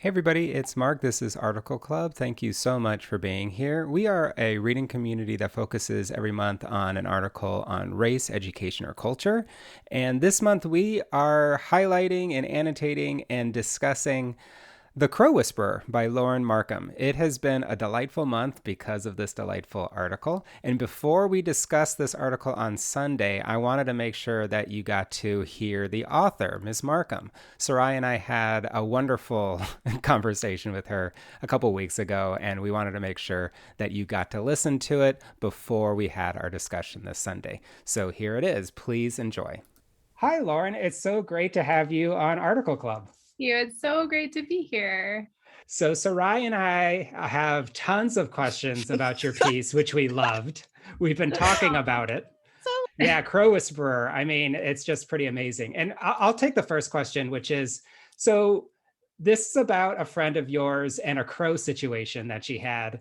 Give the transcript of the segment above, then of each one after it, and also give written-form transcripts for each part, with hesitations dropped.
Hey everybody, it's Mark. This is Article Club. Thank you so much for being here. We are a reading community that focuses every month on an article on race, education, or culture. And this month we are highlighting and annotating and discussing the Crow Whisperer by Lauren Markham. It has been a delightful month because of this delightful article. And before we discuss this article on Sunday, I wanted to make sure that you got to hear the author, Ms. Markham. Sarai and I had a wonderful conversation with her a couple weeks ago, and we wanted to make sure that you got to listen to it before we had our discussion this Sunday. So here it is. Please enjoy. Hi, Lauren. It's so great to have you on Article Club. It's so great to be here. So Sarai and I have tons of questions about your piece, which we loved. We've been talking about it. Yeah, Crow Whisperer. I mean, it's just pretty amazing. And I'll take the first question, which is, so this is about a friend of yours and a crow situation that she had.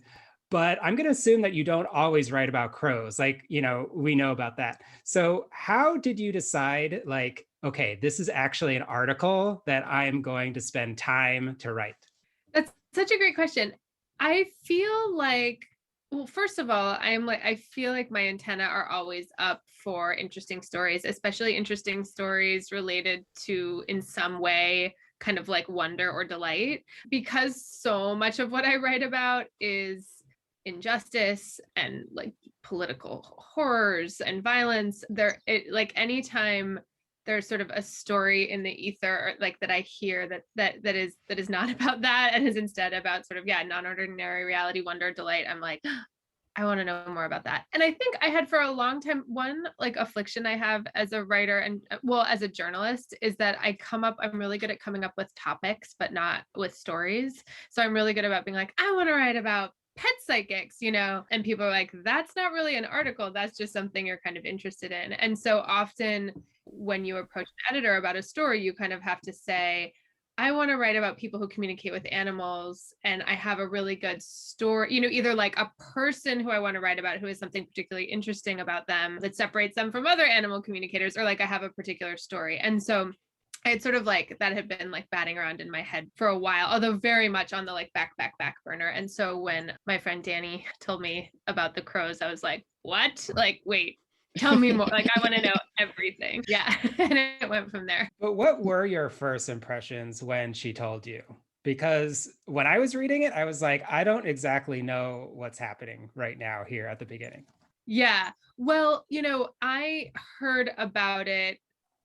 But I'm going to assume that you don't always write about crows. Like, we know about that. So how did you decide, like, okay, this is actually an article that I'm going to spend time to write? That's such a great question. I feel like, well, first of all, I feel like my antenna are always up for interesting stories, especially interesting stories related to, in some way, kind of like wonder or delight, because so much of what I write about is injustice and like political horrors and violence. Like anytime there's sort of a story in the ether like that I hear that is not about that and is instead about sort of non-ordinary reality, wonder, delight, I'm like, I want to know more about that. And I think I had for a long time, one like affliction I have as a writer and well as a journalist is that I'm really good at coming up with topics but not with stories. So I'm really good about being like, I want to write about pet psychics, and people are like, that's not really an article, that's just something you're kind of interested in. And so often when you approach an editor about a story, you kind of have to say, I want to write about people who communicate with animals, and I have a really good story, either like a person who I want to write about who has something particularly interesting about them that separates them from other animal communicators, or like I have a particular story. And so it's sort of like that had been like batting around in my head for a while, although very much on the like back burner. And so when my friend Danny told me about the crows, I was like, what? Like, wait, tell me more. Like, I want to know everything. Yeah. And it went from there. But what were your first impressions when she told you? Because when I was reading it, I was like, I don't exactly know what's happening right now here at the beginning. Yeah. Well, I heard about it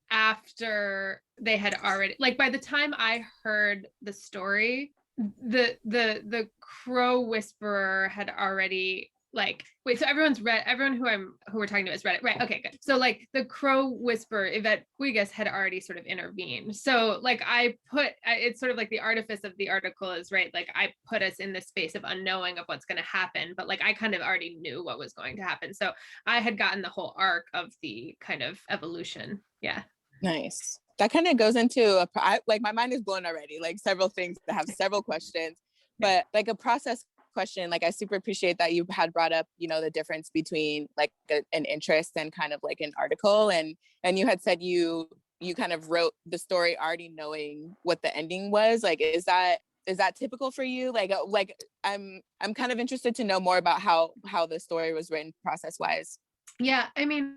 after they had already, like, by the time I heard the story, the Crow Whisperer had already, like, wait, so everyone who we're talking to has read it, right? Okay, good. So like the Crow Whisperer, Yvette Guigas, had already sort of intervened. So like it's sort of like the artifice of the article is, right, like I put us in this space of unknowing of what's going to happen, but like I kind of already knew what was going to happen. So I had gotten the whole arc of the kind of evolution. Yeah. Nice. That kind of goes into like my mind is blown already, like several things that have several questions, but like a process question, like I super appreciate that you had brought up, the difference between like an interest and kind of like an article. And you had said you kind of wrote the story already knowing what the ending was. Like, is that typical for you? Like I'm kind of interested to know more about how the story was written process wise. Yeah. I mean,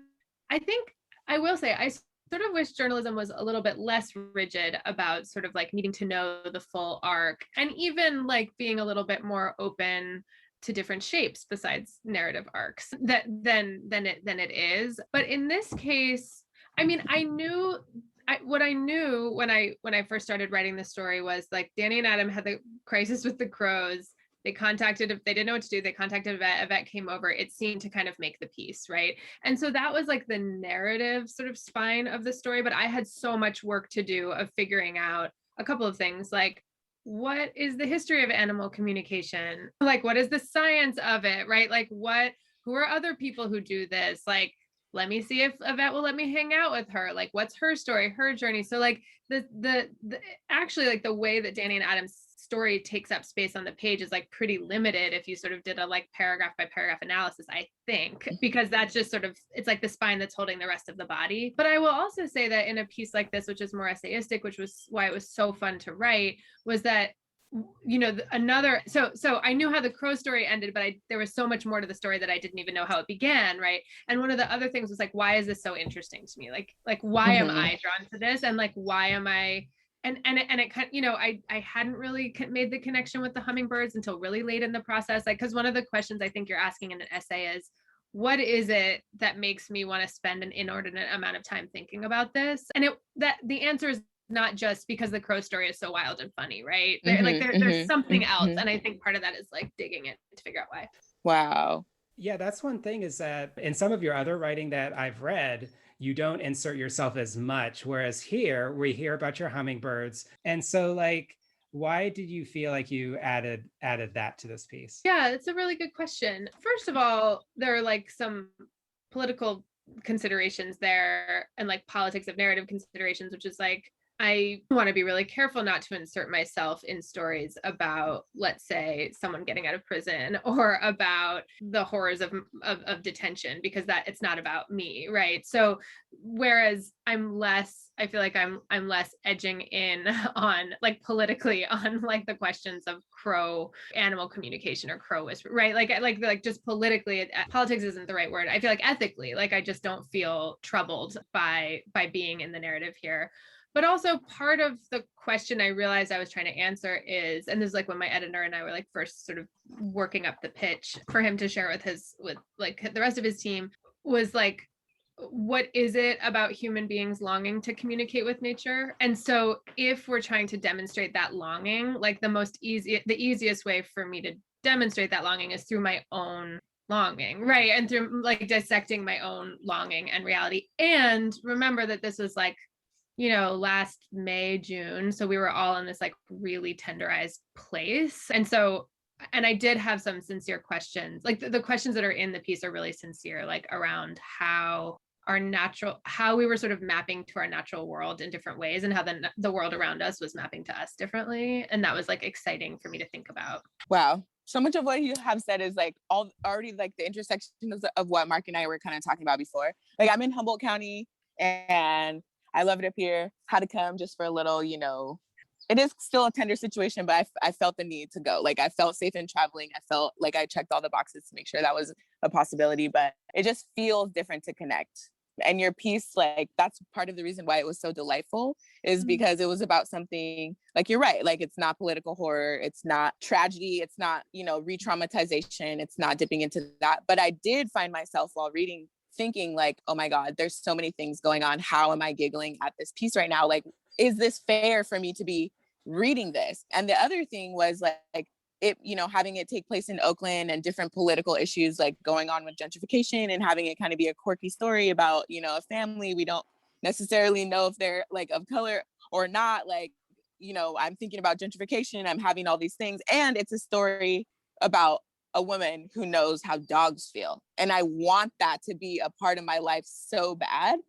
I think I will say I sort of wish journalism was a little bit less rigid about sort of like needing to know the full arc, and even like being a little bit more open to different shapes besides narrative arcs than it is. But in this case, I mean, what I knew when I first started writing the story was like Danny and Adam had the crisis with the crows. They didn't know what to do, they contacted Yvette came over. It seemed to kind of make the piece, right? And so that was like the narrative sort of spine of the story. But I had so much work to do of figuring out a couple of things, like what is the history of animal communication? Like, what is the science of it, right? Like, who are other people who do this? Like, let me see if Yvette will let me hang out with her. Like, what's her story, her journey? So like the actually like the way that Danny and Adam's story takes up space on the page is like pretty limited if you sort of did a like paragraph by paragraph analysis, I think, because that's just sort of, it's like the spine that's holding the rest of the body. But I will also say that in a piece like this, which is more essayistic, which was why it was so fun to write, was that another, so I knew how the crow story ended, but there was so much more to the story that I didn't even know how it began, right? And one of the other things was like, why is this so interesting to me? Like why am I drawn to this? And like, why am I, and it kind of, I hadn't really made the connection with the hummingbirds until really late in the process. Like, because one of the questions I think you're asking in an essay is, what is it that makes me want to spend an inordinate amount of time thinking about this? And the answer is not just because the crow story is so wild and funny, right? There's something else. And I think part of that is like digging it to figure out why. Wow. Yeah, that's one thing, is that in some of your other writing that I've read, you don't insert yourself as much. Whereas here we hear about your hummingbirds. And so like, why did you feel like you added that to this piece? Yeah, it's a really good question. First of all, there are like some political considerations there, and like politics of narrative considerations, which is like, I want to be really careful not to insert myself in stories about, let's say, someone getting out of prison or about the horrors of detention, because that it's not about me, right? So whereas I feel like I'm less edging in on like politically on like the questions of crow animal communication or crow whisper, right? Like just politically, politics isn't the right word. I feel like ethically, like I just don't feel troubled by being in the narrative here. But also part of the question I realized I was trying to answer is, and this is like when my editor and I were like first sort of working up the pitch for him to share with like the rest of his team, was like, what is it about human beings longing to communicate with nature? And so if we're trying to demonstrate that longing, like the easiest way for me to demonstrate that longing is through my own longing, right? And through like dissecting my own longing and reality. And remember that this was like, last May, June. So we were all in this like really tenderized place. And I did have some sincere questions. Like the questions that are in the piece are really sincere, like around how we were sort of mapping to our natural world in different ways, and how the world around us was mapping to us differently. And that was like exciting for me to think about. Wow. So much of what you have said is like already like the intersections of what Mark and I were kind of talking about before. Like I'm in Humboldt County and I love it up here. Had to come just for a little, it is still a tender situation, but I felt the need to go. Like I felt safe in traveling. I felt like I checked all the boxes to make sure that was a possibility, but it just feels different to connect. And your piece, like that's part of the reason why it was so delightful, is because it was about something like, you're right. Like it's not political horror. It's not tragedy. It's not, re-traumatization. It's not dipping into that. But I did find myself while reading thinking like, oh my God, there's so many things going on. How am I giggling at this piece right now? Like, is this fair for me to be reading this? And the other thing was like it, having it take place in Oakland and different political issues like going on with gentrification, and having it kind of be a quirky story about, a family. We don't necessarily know if they're like of color or not. Like, I'm thinking about gentrification. I'm having all these things. And it's a story about a woman who knows how dogs feel. And I want that to be a part of my life so bad,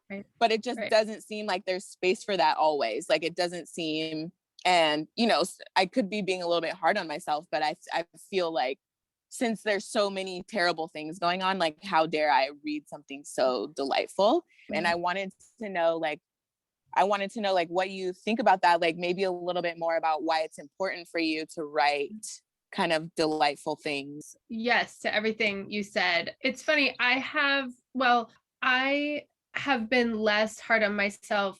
Right. But it just doesn't seem like there's space for that always. Like it doesn't seem, and, I could be being a little bit hard on myself, but I feel like since there's so many terrible things going on, like how dare I read something so delightful? And I wanted to know like what you think about that, like maybe a little bit more about why it's important for you to write kind of delightful things. Yes, to everything you said. It's funny. I have been less hard on myself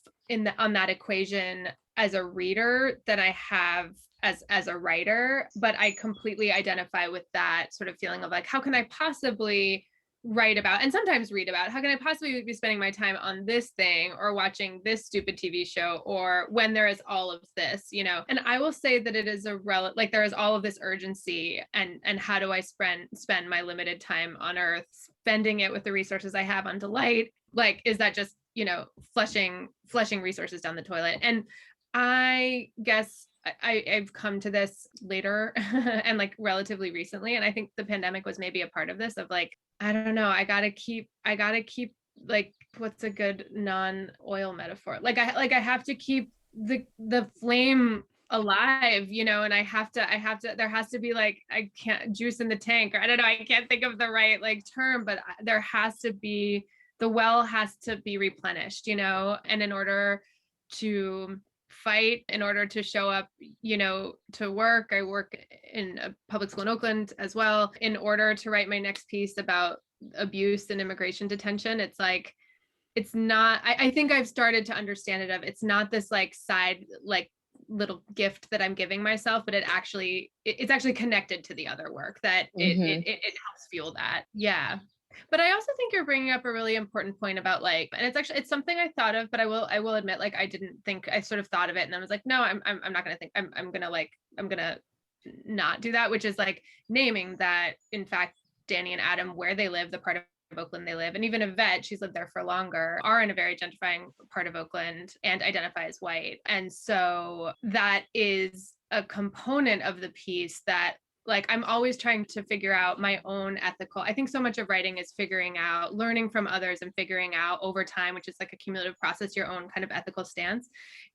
on that equation as a reader than I have as a writer, but I completely identify with that sort of feeling of like, how can I possibly write about and sometimes read about, how can I possibly be spending my time on this thing or watching this stupid TV show, or when there is all of this, and I will say that it is like there is all of this urgency, and how do I spend my limited time on earth, spending it with the resources I have on delight? Like, is that just, flushing resources down the toilet? And I guess I've come to this later and like relatively recently. And I think the pandemic was maybe a part of this, of like, I don't know, I gotta keep like, what's a good non-oil metaphor? Like I have to keep the flame alive, and I have to, there has to be like, I can't juice in the tank, or I don't know, I can't think of the right like term, but there has to be, the well has to be replenished, and in order to fight in order to show up, to work. I work in a public school in Oakland as well. In order to write my next piece about abuse and immigration detention, it's like, it's not, I think I've started to understand it, it's not this like side, like little gift that I'm giving myself, but it's actually connected to the other work that it helps fuel that. Yeah. But I also think you're bringing up a really important point about like, and it's something I thought of, but I will admit, like, I didn't think, I sort of thought of it and I was like, no, I'm not going to think, I'm going to not do that, which is like naming that, in fact, Danny and Adam, where they live, the part of Oakland they live, and even Yvette, she's lived there for longer, are in a very gentrifying part of Oakland and identify as white. And so that is a component of the piece that, like, I'm always trying to figure out my own ethical. I think so much of writing is figuring out, learning from others and figuring out over time, which is like a cumulative process, your own kind of ethical stance.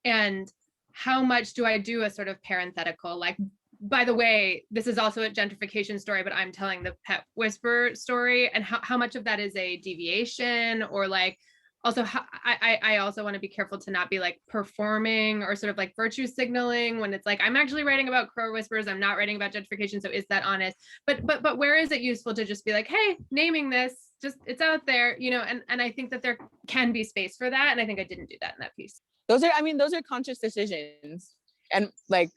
And how much do I do a sort of parenthetical, like, by the way, this is also a gentrification story, but I'm telling the pet whisperer story, and how much of that is a deviation, or like, also I also want to be careful to not be like performing or sort of like virtue signaling when it's like, I'm actually writing about crow whispers, I'm not writing about gentrification, so is that honest? But where is it useful to just be like, hey, naming this, just, it's out there, and I think that there can be space for that, and I think I didn't do that in that piece. Those are conscious decisions, and like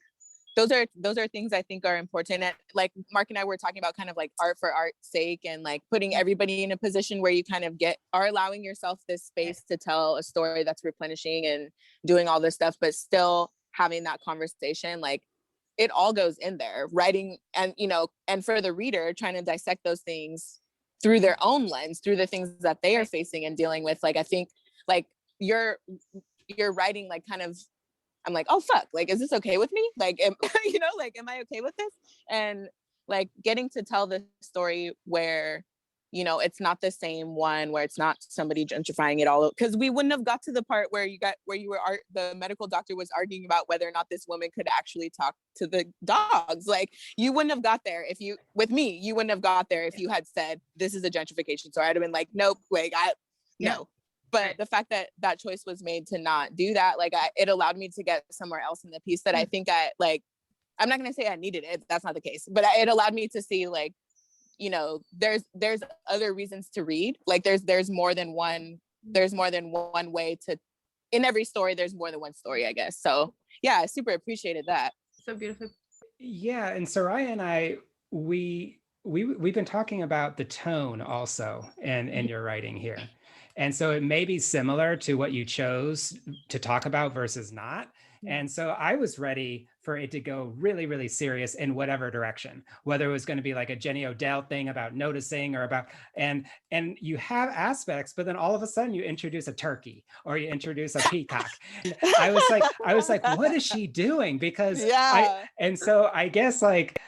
those are things I think are important. And like Mark and I were talking about kind of like art for art's sake, and like putting everybody in a position where you kind of are allowing yourself this space to tell a story that's replenishing and doing all this stuff, but still having that conversation. Like, it all goes in there, writing, and and for the reader, trying to dissect those things through their own lens, through the things that they are facing and dealing with. Like, I think like you're writing, like, kind of, I'm like, oh fuck, like, is this okay with me? Like, am I okay with this? And like getting to tell the story where, it's not the same one, where it's not somebody gentrifying it all, because we wouldn't have got to the part where the medical doctor was arguing about whether or not this woman could actually talk to the dogs. Like, you wouldn't have got there if you wouldn't have got there if you had said, this is a gentrification story. I'd have been like, nope, like, no. But the fact that that choice was made to not do that, like, it allowed me to get somewhere else in the piece that I think I'm not going to say I needed it. That's not the case. But it allowed me to see, like, there's other reasons to read. Like, there's more than one way to, in every story, there's more than one story, I guess. So yeah, I super appreciated that. So beautiful. Yeah. And Soraya and I, we've been talking about the tone also in your writing here. And so it may be similar to what you chose to talk about versus not. And so I was ready for it to go really, really serious in whatever direction, whether it was going to be like a Jenny Odell thing about noticing, or about, and you have aspects, but then all of a sudden you introduce a turkey or you introduce a peacock. And I was like, what is she doing? Because and so I guess, like,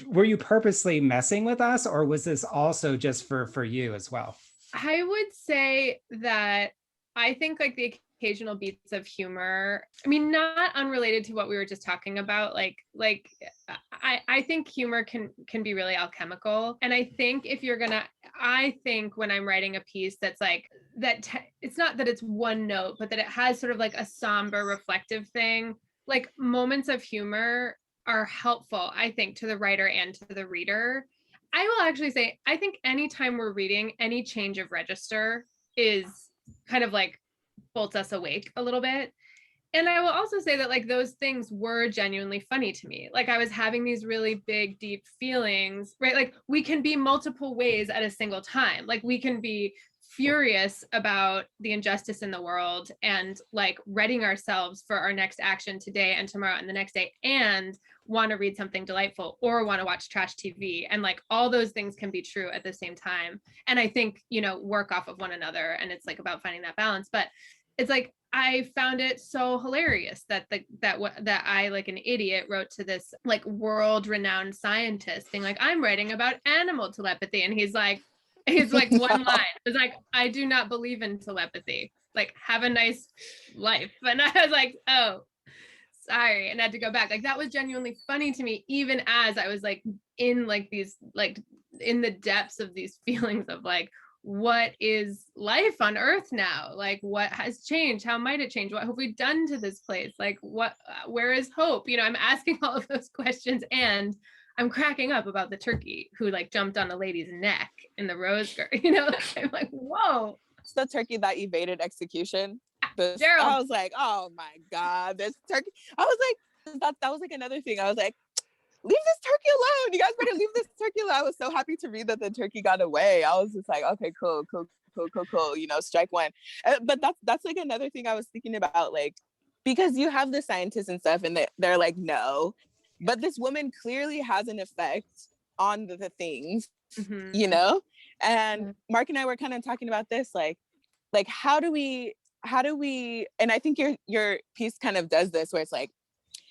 were you purposely messing with us, or was this also just for you as well? I would say that I think like the occasional beats of humor, I mean, not unrelated to what we were just talking about, like I think humor can be really alchemical. And I think I think when I'm writing a piece that's like that, it's not that it's one note, but that it has sort of like a somber reflective thing, like moments of humor are helpful, I think, to the writer and to the reader. I will actually say, I think anytime we're reading, any change of register is kind of like bolts us awake a little bit. And I will also say that, like, those things were genuinely funny to me. Like, I was having these really big, deep feelings, right? Like, we can be multiple ways at a single time. Like, we can be furious about the injustice in the world and like readying ourselves for our next action today and tomorrow and the next day, and want to read something delightful or want to watch trash TV. And like all those things can be true at the same time. And I think, work off of one another. And it's like about finding that balance. But it's like, I found it so hilarious that I, like an idiot, wrote to this like world-renowned scientist being like, I'm writing about animal telepathy. And he's like one line. It's like, I do not believe in telepathy. Like, have a nice life. And I was like, oh, sorry. And I had to go back. Like, that was genuinely funny to me, even as I was like in like these, like in the depths of these feelings of like, what is life on Earth now? Like, what has changed? How might it change? What have we done to this place? Like, where is hope? I'm asking all of those questions, and I'm cracking up about the turkey who like jumped on a lady's neck in the rose garden. I'm like, whoa. It's the turkey that evaded execution. Gerald. I was like, oh my God, this turkey. I was like, that was like another thing. I was like, leave this turkey alone. You guys better leave this turkey alone. I was so happy to read that the turkey got away. I was just like, okay, cool. Strike one. But that's like another thing I was thinking about, like, because you have the scientists and stuff, and they're like, no, but this woman clearly has an effect on the things, and Mark and I were kind of talking about this, like how do we, and I think your piece kind of does this, where it's like,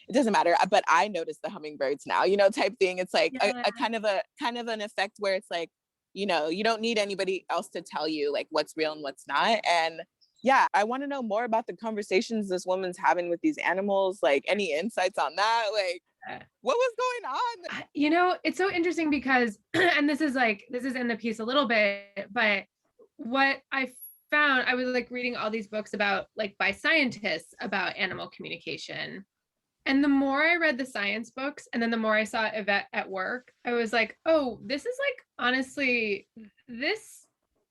it doesn't matter, but I notice the hummingbirds now, type thing. It's like a kind of an effect where it's like, you don't need anybody else to tell you like what's real and what's not. And yeah, I want to know more about the conversations this woman's having with these animals, like any insights on that, like what was going on? It's so interesting because, and this is in the piece a little bit, but what I found, I was like reading all these books about like by scientists about animal communication. And the more I read the science books, and then the more I saw Yvette at work, I was like, oh, this is like, honestly, this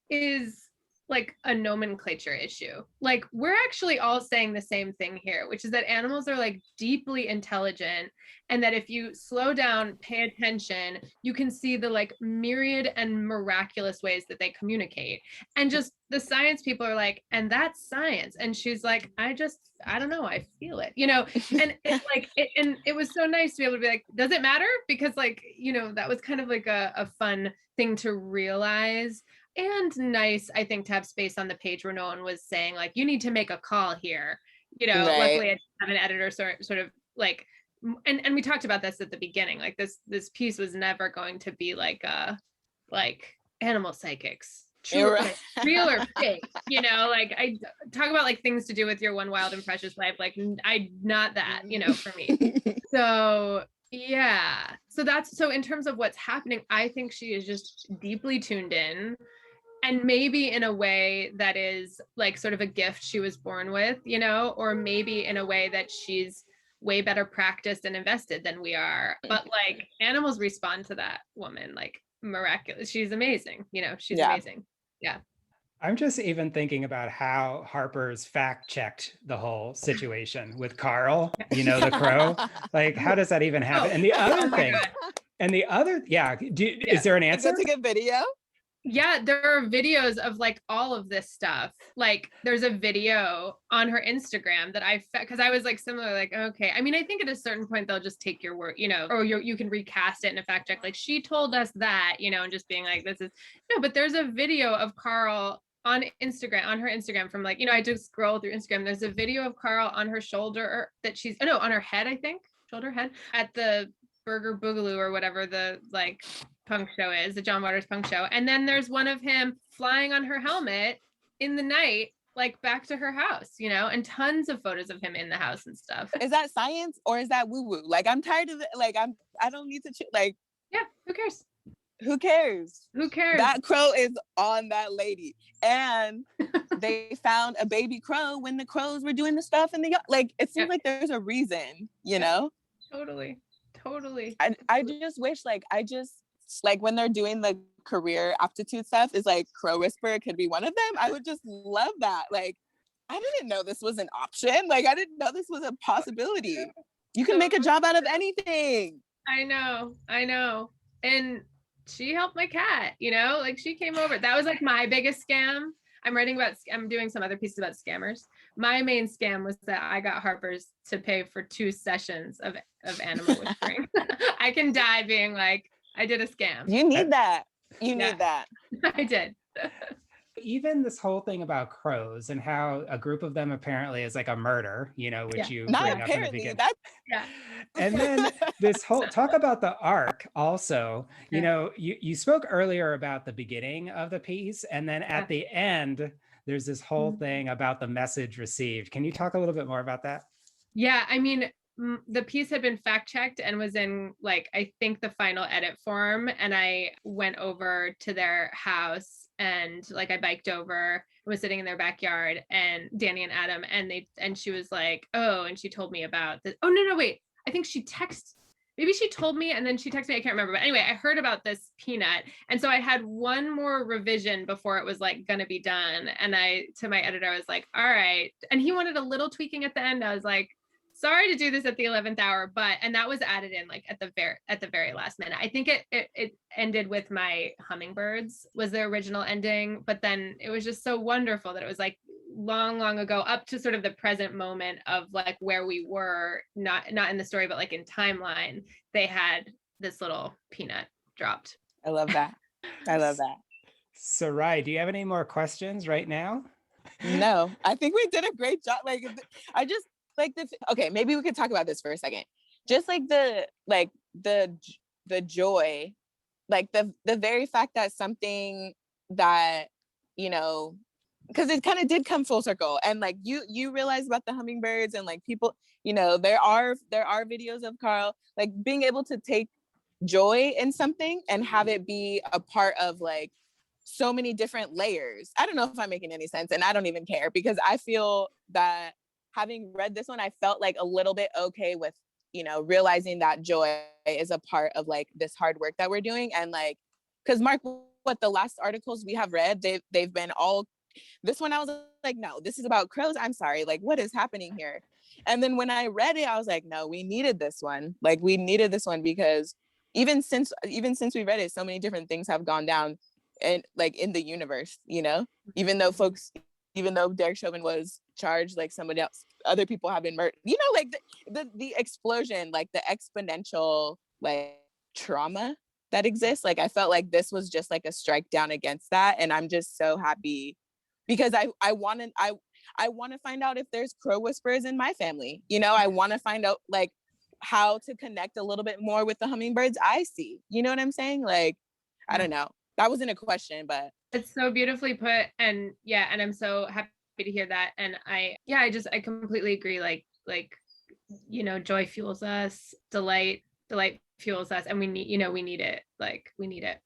is like a nomenclature issue. Like, we're actually all saying the same thing here, which is that animals are like deeply intelligent, and that if you slow down, pay attention, you can see the like myriad and miraculous ways that they communicate. And just the science people are like, and that's science. And she's like, I don't know, I feel it, and it's like, and it was so nice to be able to be like, does it matter? Because like, that was kind of like a fun thing to realize. And nice, I think, to have space on the page where no one was saying like, you need to make a call here. Right. Luckily I have an editor sort of like, and we talked about this at the beginning, like this piece was never going to be like animal psychics, true, like, real or fake, like I talk about like things to do with your one wild and precious life, like I not that, for me. So yeah, so in terms of what's happening, I think she is just deeply tuned in, and maybe in a way that is like sort of a gift she was born with, or maybe in a way that she's way better practiced and invested than we are. But like animals respond to that woman like miraculous. She's amazing, she's amazing. Yeah. I'm just even thinking about how Harper's fact checked the whole situation with Carl, the crow. Like, how does that even happen? And the other thing, is there an answer? Is that a good video? Yeah, there are videos of like all of this stuff. Like there's a video on her Instagram that because I was like similar, like, okay. I mean, I think at a certain point they'll just take your word, or you can recast it in a fact check. Like she told us that, and just being like, this is no, but there's a video of Carl on Instagram, on her Instagram from like, I just scroll through Instagram. There's a video of Carl on her shoulder that on her head, I think, shoulder head at the Burger Boogaloo or whatever the like punk show is, the John Waters punk show. And then there's one of him flying on her helmet in the night, like back to her house, and tons of photos of him in the house and stuff. Is that science or is that woo woo? Like, I'm tired of it. Like, I don't need to like, yeah, who cares? Who cares? Who cares? That crow is on that lady. And they found a baby crow when the crows were doing the stuff in the yard. Like, it seems like there's a reason, Totally. I just wish, like when they're doing the career aptitude stuff, is like crow whisperer could be one of them. I would just love that. Like, I didn't know this was an option. Like, I didn't know this was a possibility. You can make a job out of anything. I know. And she helped my cat, like she came over. That was like my biggest scam. I'm doing some other pieces about scammers. My main scam was that I got Harper's to pay for 2 sessions of animal whispering. I can die being like, I did a scam. You need that. You need that. I did. Even this whole thing about crows and how a group of them apparently is like a murder, which you not bring apparently, up in the beginning. Yeah. And then this whole talk about the arc also, you spoke earlier about the beginning of the piece, and then at the end, there's this whole thing about the message received. Can you talk a little bit more about that? Yeah, I mean, the piece had been fact checked and was in like, I think the final edit form. And I went over to their house and like I biked over, was sitting in their backyard, and Danny and Adam, and she was like, oh, and she told me about this. Oh, no, wait. I think maybe she told me and then she texted me. I can't remember. But anyway, I heard about this peanut. And so I had one more revision before it was like going to be done. And to my editor, I was like, all right. And he wanted a little tweaking at the end. I was like, sorry to do this at the 11th hour, and that was added in like at the very last minute. I think it ended with my hummingbirds was the original ending, but then it was just so wonderful that it was like long ago up to sort of the present moment of like where we were, not in the story, but like in timeline, they had this little peanut dropped. I love that. I love that. Sarai, do you have any more questions right now? No, I think we did a great job. Like, I just like okay, maybe we could talk about this for a second. Just like the joy, like the very fact that something that, you know, because it kind of did come full circle, and like you realize about the hummingbirds, and like people, you know, there are videos of Carl like being able to take joy in something and have it be a part of like so many different layers. I don't know if I'm making any sense, and I don't even care, because I feel that having read this one, I felt like a little bit okay with, you know, realizing that joy is a part of like this hard work that we're doing. And like, because Mark, what the last articles we have read, they've been all, this one I was like, no, this is about crows. I'm sorry, like what is happening here? And then when I read it, I was like, no, we needed this one. Like we needed this one because even since we read it, so many different things have gone down and like in the universe, you know, even though Derek Chauvin was charged, like somebody else, other people have been murdered, you know, like the explosion, like the exponential like trauma that exists. Like I felt like this was just like a strike down against that. And I'm just so happy because I want to find out if there's crow whisperers in my family. You know, I want to find out like how to connect a little bit more with the hummingbirds I see. You know what I'm saying? Like, I don't know. That wasn't a question, but it's so beautifully put. And yeah, and I'm so happy to hear that. And I completely agree. Like, you know, joy fuels us, delight fuels us, and we need it. Like we need it.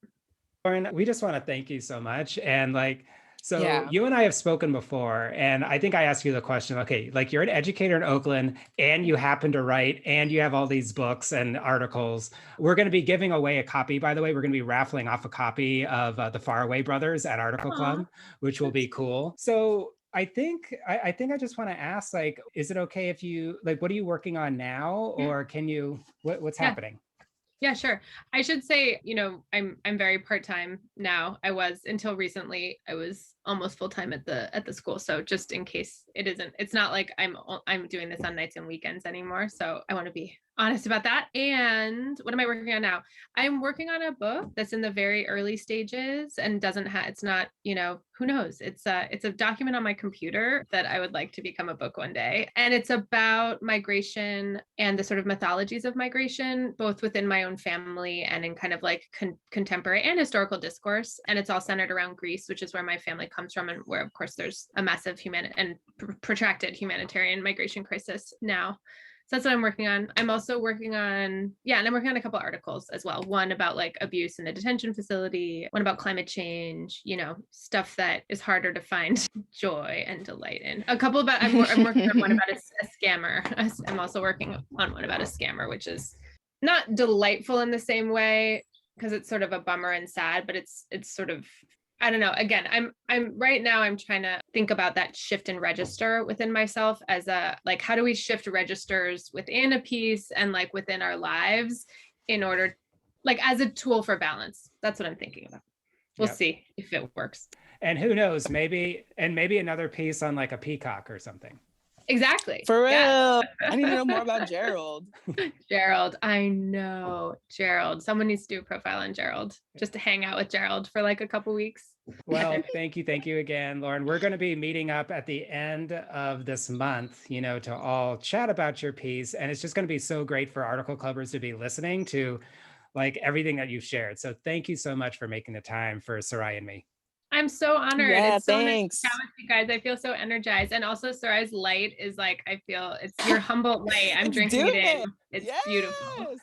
Lauren, we just want to thank you so much. And like, so yeah. You and I have spoken before, and I think I asked you the question, okay, like you're an educator in Oakland and you happen to write and you have all these books and articles. We're going to be giving away a copy, by the way. We're going to be raffling off a copy of The Faraway Brothers at Article Club, which will be cool. So I think I just want to ask, like, is it okay if you, like, what are you working on now? Or can you, what's happening? Yeah, sure. I should say, you know, I'm very part-time now. I was until recently. I was almost full-time at the school. So just in case it's not like I'm doing this on nights and weekends anymore. So I want to be honest about that. And what am I working on now? I'm working on a book that's in the very early stages and it's not, you know, who knows? It's a document on my computer that I would like to become a book one day. And it's about migration and the sort of mythologies of migration, both within my own family and in kind of like contemporary and historical discourse. And it's all centered around Greece, which is where my family comes from, and where of course there's a massive protracted humanitarian migration crisis now. So that's what I'm working on. I'm also working on, and I'm working on a couple of articles as well. One about like abuse in the detention facility, one about climate change, you know, stuff that is harder to find joy and delight in. I'm working on one about a scammer. I'm also working on one about a scammer, which is not delightful in the same way because it's sort of a bummer and sad, but it's sort of, I don't know. Again, I'm right now, I'm trying to think about that shift in register within myself as like, how do we shift registers within a piece and like within our lives in order, like as a tool for balance. That's what I'm thinking about. We'll see if it works. And who knows, maybe another piece on like a peacock or something. Exactly. For real. Yeah. I need to know more about Gerald. Gerald. I know. Gerald. Someone needs to do a profile on Gerald, just to hang out with Gerald for like a couple weeks. Well, thank you again, Lauren. We're going to be meeting up at the end of this month, you know, to all chat about your piece. And it's just going to be so great for Article Clubbers to be listening to like everything that you've shared. So thank you so much for making the time for Sarai and me. I'm so honored. Yeah, it's so thanks. nice to chat with you guys. I feel so energized. And also Sarai's light is like, I feel it's your humble light. I'm drinking it in. It's beautiful.